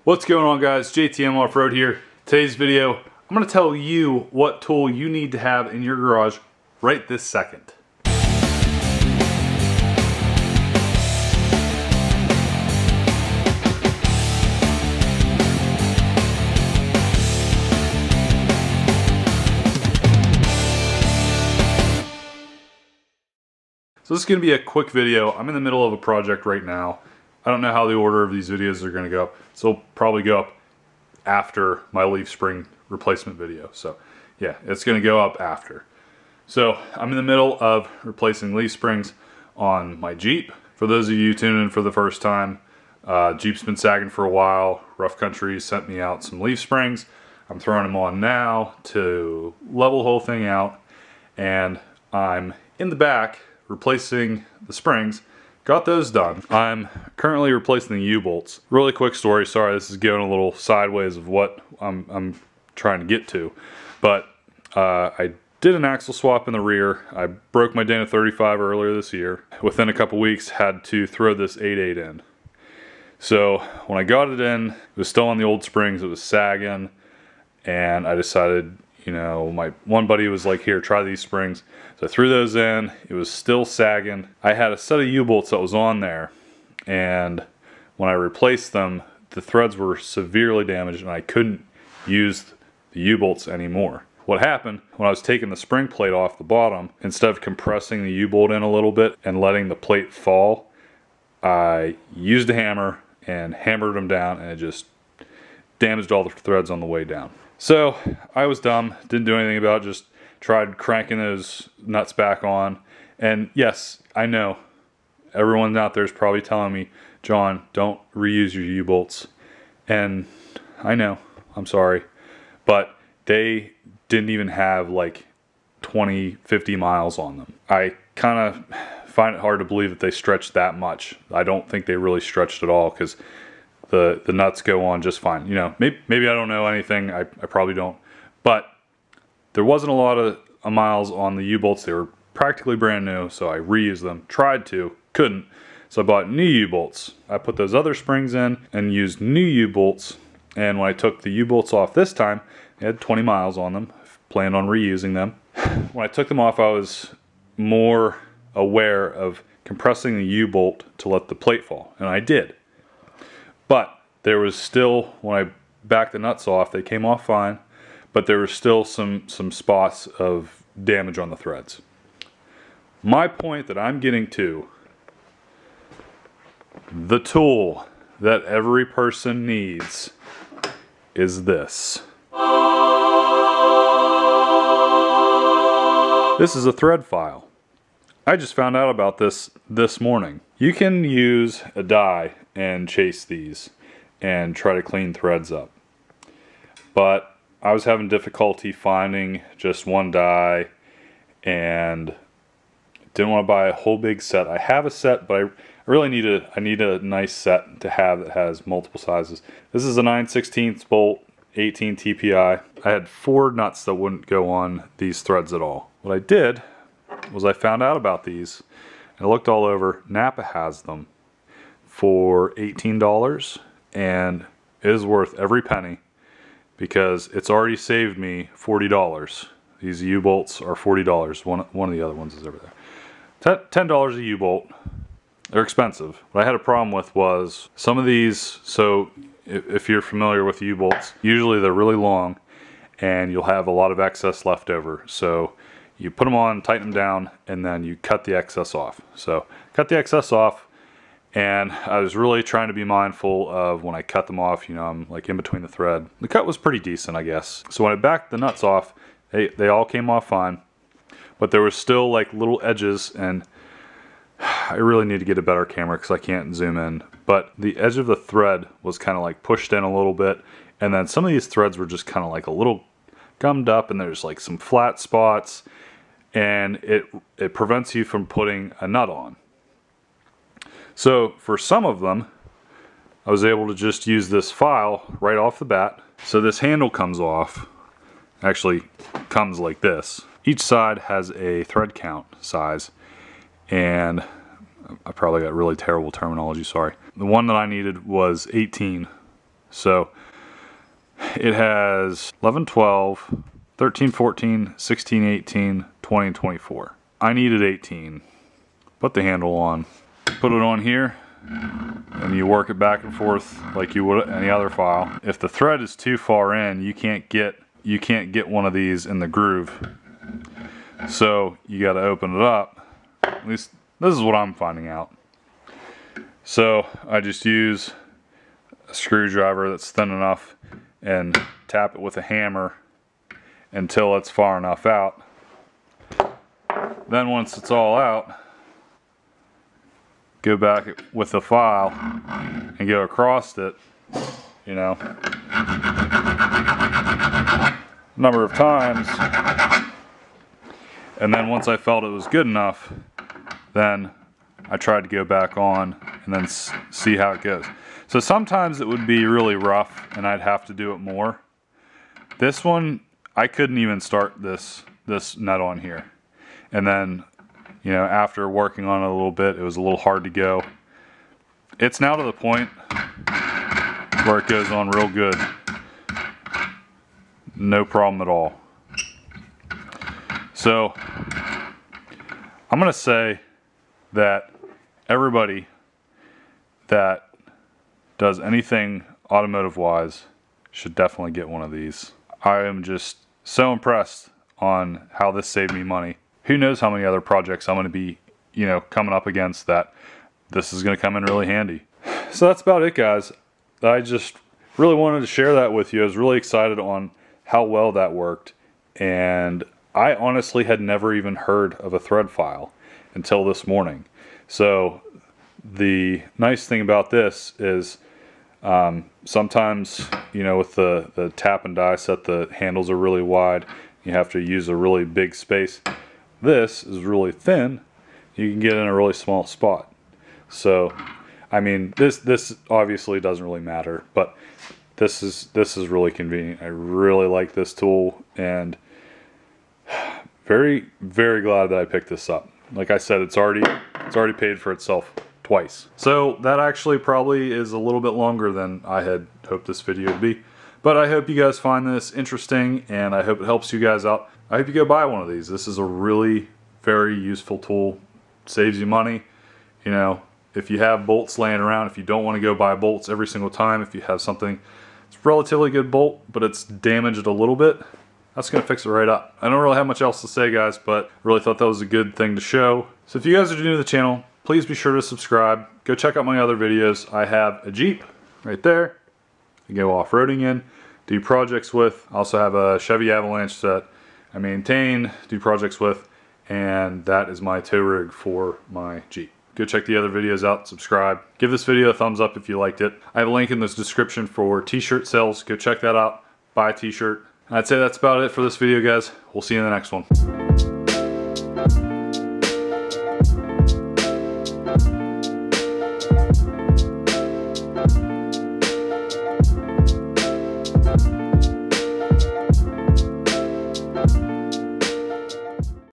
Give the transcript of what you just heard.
What's going on, guys? JTM Off-Road here. Today's video, I'm going to tell you what tool you need to have in your garage right this second. So this is going to be a quick video. I'm in the middle of a project right now. I don't know how the order of these videos are going to go up, so it'll probably go up after my leaf spring replacement video. So yeah, it's going to go up after. So I'm in the middle of replacing leaf springs on my Jeep. For those of you tuning in for the first time, Jeep's been sagging for a while. Rough Country sent me out some leaf springs. I'm throwing them on now to level the whole thing out, and I'm in the back replacing the springs. Got those done. I'm currently replacing the U-bolts. Really quick story, sorry this is going a little sideways of what I'm trying to get to. But I did an axle swap in the rear. I broke my Dana 35 earlier this year. Within a couple weeks, had to throw this 8.8 in. So when I got it in, it was still on the old springs, it was sagging, and I decided, you know, my one buddy was like, here, try these springs. So I threw those in, it was still sagging. I had a set of U-bolts that was on there, and when I replaced them, the threads were severely damaged and I couldn't use the U-bolts anymore. What happened, when I was taking the spring plate off the bottom, instead of compressing the U-bolt in a little bit and letting the plate fall, I used a hammer and hammered them down, and it just damaged all the threads on the way down. So I was dumb, didn't do anything about it, just tried cranking those nuts back on. And yes, I know everyone out there is probably telling me, John, don't reuse your U-bolts. And I know, I'm sorry, but they didn't even have like 20, 50 miles on them. I kind of find it hard to believe that they stretched that much. I don't think they really stretched at all, because the nuts go on just fine. You know, maybe I don't know anything. I probably don't. But there wasn't a lot of miles on the U-bolts. They were practically brand new, so I reused them. Tried to, couldn't. So I bought new U-bolts. I put those other springs in and used new U-bolts. And when I took the U-bolts off this time, they had 20 miles on them. Planned on reusing them. When I took them off, I was more aware of compressing the U-bolt to let the plate fall, and I did. But there was still, when I backed the nuts off, they came off fine, but there were still some spots of damage on the threads. My point that I'm getting to, the tool that every person needs is this. This is a thread file. I just found out about this morning. You can use a die and chase these and try to clean threads up. But I was having difficulty finding just one die and didn't want to buy a whole big set. I have a set, but I really need a nice set to have that has multiple sizes. This is a 9/16 bolt, 18 TPI. I had 4 nuts that wouldn't go on these threads at all. What I did was I found out about these, and I looked all over. Napa has them for $18, and it is worth every penny, because it's already saved me $40. These U-bolts are $40. One of the other ones is over there. $10 a U-bolt. They're expensive. What I had a problem with was some of these, so if you're familiar with U-bolts, usually they're really long and you'll have a lot of excess left over. So you put them on, tighten them down, and then you cut the excess off. So cut the excess off, and I was really trying to be mindful of when I cut them off, you know, I'm like in between the thread. The cut was pretty decent, I guess. So when I backed the nuts off, they all came off fine, but there was still like little edges, and I really need to get a better camera because I can't zoom in. But the edge of the thread was kind of like pushed in a little bit, and then some of these threads were just kind of like a little gummed up, and there's like some flat spots, and it prevents you from putting a nut on. So for some of them, I was able to just use this file right off the bat. So this handle comes off, actually comes like this. Each side has a thread count size, and I probably got really terrible terminology, sorry. The one that I needed was 18. So it has 11, 12, 13, 14, 16, 18, 20, and 24. I needed 18. Put the handle on. Put it on here, and you work it back and forth like you would any other file. If the thread is too far in, you can't get one of these in the groove. So you got to open it up. At least this is what I'm finding out. So I just use a screwdriver that's thin enough and tap it with a hammer until it's far enough out. Then once it's all out, go back with the file and go across it, you know, a number of times. And then once I felt it was good enough, then I tried to go back on and then see how it goes. So sometimes it would be really rough and I'd have to do it more. This one, I couldn't even start this nut on here. And then, you know, after working on it a little bit, it was a little hard to go. It's now to the point where it goes on real good. No problem at all. So, I'm going to say that everybody that does anything automotive wise should definitely get one of these. I am just so impressed on how this saved me money. Who knows how many other projects I'm going to be, you know, coming up against that this is going to come in really handy. So that's about it, guys. I just really wanted to share that with you. I was really excited on how well that worked, and I honestly had never even heard of a thread file until this morning. So the nice thing about this is sometimes, you know, with the tap and die set, the handles are really wide. You have to use a really big space. This is really thin. You can get in a really small spot. So, I mean, this obviously doesn't really matter, but this is really convenient. I really like this tool, and very, very glad that I picked this up. Like I said, it's already paid for itself twice. So that actually probably is a little bit longer than I had hoped this video would be. But I hope you guys find this interesting, and I hope it helps you guys out. I hope you go buy one of these. This is a really very useful tool. Saves you money. You know, if you have bolts laying around, if you don't want to go buy bolts every single time, if you have something, it's a relatively good bolt, but it's damaged a little bit, that's going to fix it right up. I don't really have much else to say, guys, but I really thought that was a good thing to show. So if you guys are new to the channel, please be sure to subscribe. Go check out my other videos. I have a Jeep right there to go off-roading in, do projects with. I also have a Chevy Avalanche that I maintain, do projects with, and that is my tow rig for my Jeep. Go check the other videos out, subscribe. Give this video a thumbs up if you liked it. I have a link in the description for t-shirt sales. Go check that out, buy a t-shirt. I'd say that's about it for this video, guys. We'll see you in the next one.